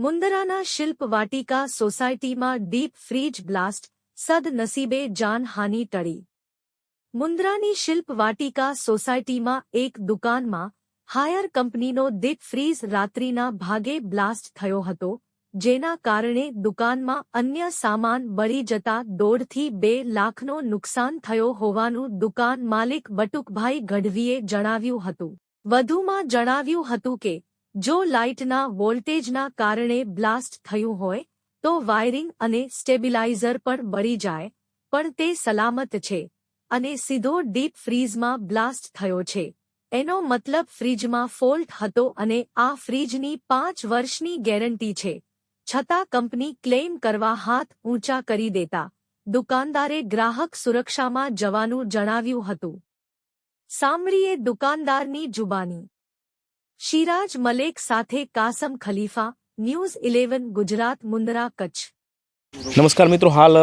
મુન્દ્રાના શિલ્પ વાટિકા સોસાયટીમાં deep fridge blast, સદનસીબે જાનહાનિ ટળી। મુન્દ્રાની શિલ્પ વાટિકા સોસાયટીમાં એક દુકાનમાં હાયર કંપનીનો ડીપ ફ્રીઝ રાત્રિના ભાગે બ્લાસ્ટ થયો હતો, જેના કારણે દુકાનમાં અન્ય સામાન બળી જતા 1.5 થી 2 લાખનો નુકસાન થયો હોવાનું દુકાન માલિક બટુકભાઈ ગઢવીએ જણાવ્યું હતું। વધુમાં જણાવ્યું હતું કે જો લાઇટના વોલ્ટેજના કારણે બ્લાસ્ટ થયું હોય તો વાયરિંગ અને સ્ટેબિલાઇઝર પણ બળી જાય, પણ તે સલામત છે અને સીધો ડીપ ફ્રીઝમાં બ્લાસ્ટ થયો છે। એનો મતલબ ફ્રીજમાં ફોલ્ટ હતો અને આ ફ્રીજની 5 વર્ષની ગેરંટી છે, છતાં કંપની ક્લેમ કરવા હાથ ઊંચા કરી દેતા દુકાનદારે ગ્રાહક સુરક્ષામાં જવાનું જણાવ્યું હતું। સાંભળીએ દુકાનદારની જુબાની। શિરાજ મલેક સાથે કાસમ ખલીફા, ન્યૂઝ 11 ગુજરાત, મુન્દ્રા, કચ્છ। નમસ્કાર મિત્રો, હાલ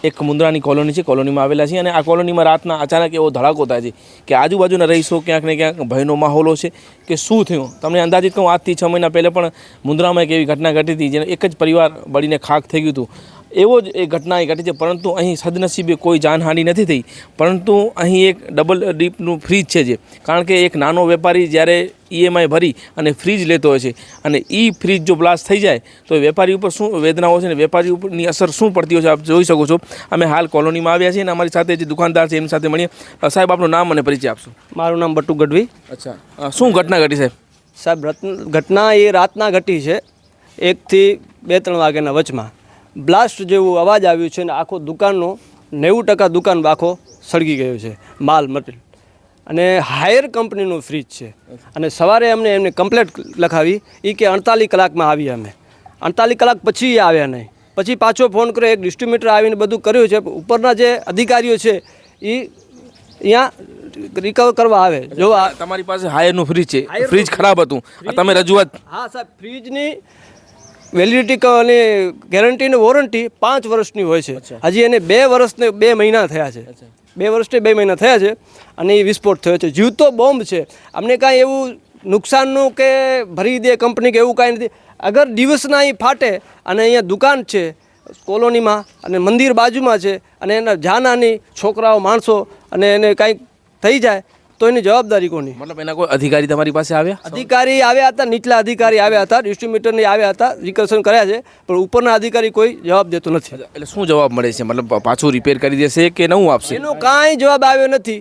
એક મુન્દ્રાની કોલોની છે, કોલોનીમાં આવેલા છે અને આ કોલોનીમાં રાતના અચાનક એવો ધડાકો થાય છે કે આજુબાજુના રહીશો ક્યાંક ને ક્યાંક ભયનો માહોલ છે કે શું થયું। તમને અંદાજિત કહું, આજથી 6 મહિના પહેલાં પણ મુન્દ્રામાં એક એવી ઘટના ઘટી હતી જેને એક જ પરિવાર બળીને ખાખ થઈ ગયું હતું। એવો જ એક ઘટના એ ઘટી છે, પરંતુ અહીં સદનસીબે કોઈ જાનહાનિ નથી થઈ, પરંતુ અહીં એક ડબલ ડીપનું ફ્રીજ છે જે, કારણ કે એક નાનો વેપારી જ્યારે EMI ભરી અને ફ્રીજ લેતો હોય છે અને ફ્રીજ જો બ્લાસ્ટ થઈ જાય તો વેપારી ઉપર શું વેદનાઓ છે ને વેપારી ઉપરની અસર શું પડતી હોય છે આપ જોઈ શકો છો। અમે હાલ કોલોનીમાં આવ્યા છીએ અને અમારી સાથે જે દુકાનદાર છે એમની સાથે મળીએ। સાહેબ, આપનું નામ અને પરિચય આપશો? મારું નામ બટુ ગઢવી। અચ્છા, શું ઘટના ઘટી સાહેબ? સાહેબ, ઘટના એ રાતના ઘટી છે, 1 થી 2-3 વાગ્યાના વચમાં બ્લાસ્ટ જેવું અવાજ આવ્યું છે અને આખો દુકાનનો 90% દુકાન આખો સળગી ગયો છે, માલ મટીરિયલ, અને હાયર કંપનીનું ફ્રીજ છે। અને સવારે એમને કમ્પ્લેટ લખાવી એ કે 48 કલાકમાં આવી, અમે 48 કલાક પછી એ આવ્યા નહીં, પછી પાછો ફોન કર્યો, એક ડિસ્ટ્રીબ્યુટર આવીને બધું કર્યું છે, ઉપરના જે અધિકારીઓ છે એ અહીંયા રિકવર કરવા આવે। જો તમારી પાસે હાયરનું ફ્રીજ છે, ફ્રીજ ખરાબ હતું, તમે રજૂઆત? હા સાહેબ, ફ્રીજની વેલિડિટી અને ગેરંટી ને વોરંટી 5 વર્ષની હોય છે, હજી એને 2 વર્ષને 2 મહિના થયા છે, 2 વર્ષને 2 મહિના થયા છે અને એ વિસ્ફોટ થયો છે। જીવતો બોમ્બ છે, અમને કાંઈ એવું નુકસાનનું કે ભરી દે કંપની કે એવું કાંઈ નથી। અગર દિવસના અહીં ફાટે અને અહીંયા દુકાન છે કોલોનીમાં અને મંદિર બાજુમાં છે અને એના જાનહાની છોકરાઓ માણસો અને એને કાંઈક થઈ જાય તો એની જવાબદારી કોની? મતલબ એના કોઈ અધિકારી તમારી પાસે આવ્યા? અધિકારી આવ્યા હતા, નીચલા અધિકારી આવ્યા હતા, ડિસ્ટ્રીબ્યુટરને આવ્યા હતા, રિકન્સન કર્યા છે, પણ ઉપરના અધિકારી કોઈ જવાબ દેતો નથી। એટલે શું જવાબ મળે છે? મતલબ પાછું રિપેર કરી દેશે કે નવું આપશે? એનો કાંઈ જવાબ આવ્યો નથી।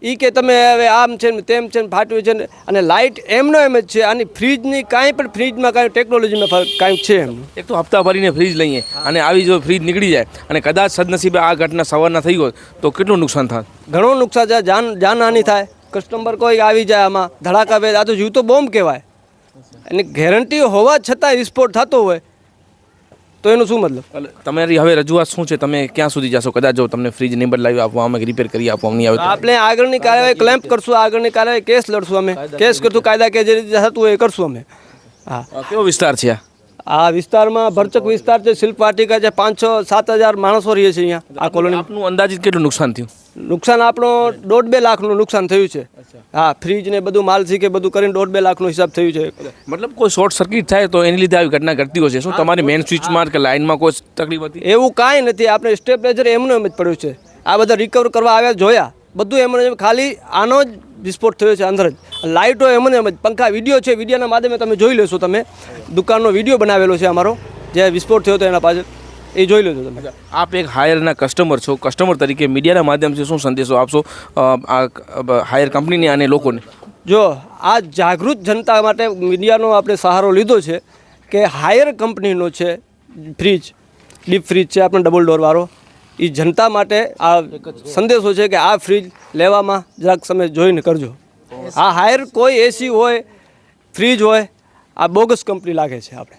એ કે તમે હવે આમ છે ને તેમ છે ને ફાટ્યું છે ને, અને લાઇટ એમનો એમ જ છે, આની ફ્રીજની કાંઈ પણ ફ્રીજમાં કાંઈ ટેકનોલોજીમાં કાંઈ છે એમ। એક તો હપ્તા ભરીને ફ્રીજ લઈએ અને આવી જો ફ્રીજ નીકળી જાય અને કદાચ સદનસીબે આ ઘટના સવારના થઈ હોય તો કેટલું નુકસાન થાય? ઘણું નુકસાન થાય, જાનહાની થાય, કસ્ટમર કોઈ આવી જાય આમાં ધડાકા બે, આ તો જીવતો બોમ્બ કહેવાય। અને ગેરંટી હોવા છતાં વિસ્ફોટ થતો હોય તો એનું શું મતલબ? તમારી હવે રજૂઆત શું છે? તમે ક્યાં સુધી જશો? કદાચ જો તમને ફ્રીજ નહીં બદલાવી આપવા, અમે રિપેર કરી આપવા નહીં આવે તો આપણે આગળની કાર્યવાહી ક્લેમ્પ કરશું, આગળની કાર્યવાહી કેસ લડશું, અમે કેસ કરશું, કાયદા કે જે રીતે થતું હોય એ કરશું અમે। હા, કેવો વિસ્તાર છે આ વિસ્તારમાં? ભરચક વિસ્તાર છે, શિલ્પ વાટિકા છે, 5-6-7 હજાર માણસો રહીએ છે અહીંયા આ કોલોની। આપનું અંદાજિત કેટલું નુકસાન થયું? નુકસાન આપણો 1.5-2 લાખનું નુકસાન થયું છે। હા, ફ્રીજ ને બધું માલ છે કે બધું કરીને 1.5-2 લાખનો હિસાબ થયું છે। મતલબ કોઈ શોર્ટ સર્કિટ થાય તો એની લીધે આવી ઘટના ઘટતી હોય છે? શું તમારી મેઇન સ્વિચમાં કે લાઇનમાં કોઈ તકલીફ હતી? એવું કાંઈ નથી, આપણે સ્ટેબલાઇઝર એમનો એમ જ પડ્યું છે, આ બધા રિકવર કરવા આવ્યા જોયા, બધું એમને એમ, ખાલી આનો જ વિસ્ફોટ થયો છે અંદર જ। લાઇટો એમને એમ જ, પંખા, વિડીયો છે, વિડીયોના માધ્યમે તમે જોઈ લેશો, તમે દુકાનનો વિડીયો બનાવેલો છે અમારો, જે વિસ્ફોટ થયો હતો એના પાછળ, એ જોઈ લેજો તમે। આપ એક હાયરના કસ્ટમર છો, કસ્ટમર તરીકે મીડિયાના માધ્યમથી શું સંદેશો આપશો આ હાયર કંપનીને અને લોકોને? જો આ જાગૃત જનતા માટે મીડિયાનો આપણે સહારો લીધો છે કે હાયર કંપનીનો છે ફ્રીજ, ડીપ ફ્રીજ છે આપણે ડબલ ડોરવાળો, એ જનતા માટે આ સંદેશો છે કે આ ફ્રીજ લેવામાં જરાક સમય જોઈને કરજો। આ હાયર કોઈ એસી હોય, ફ્રીજ હોય, આ બોગસ કંપની લાગે છે આપણે।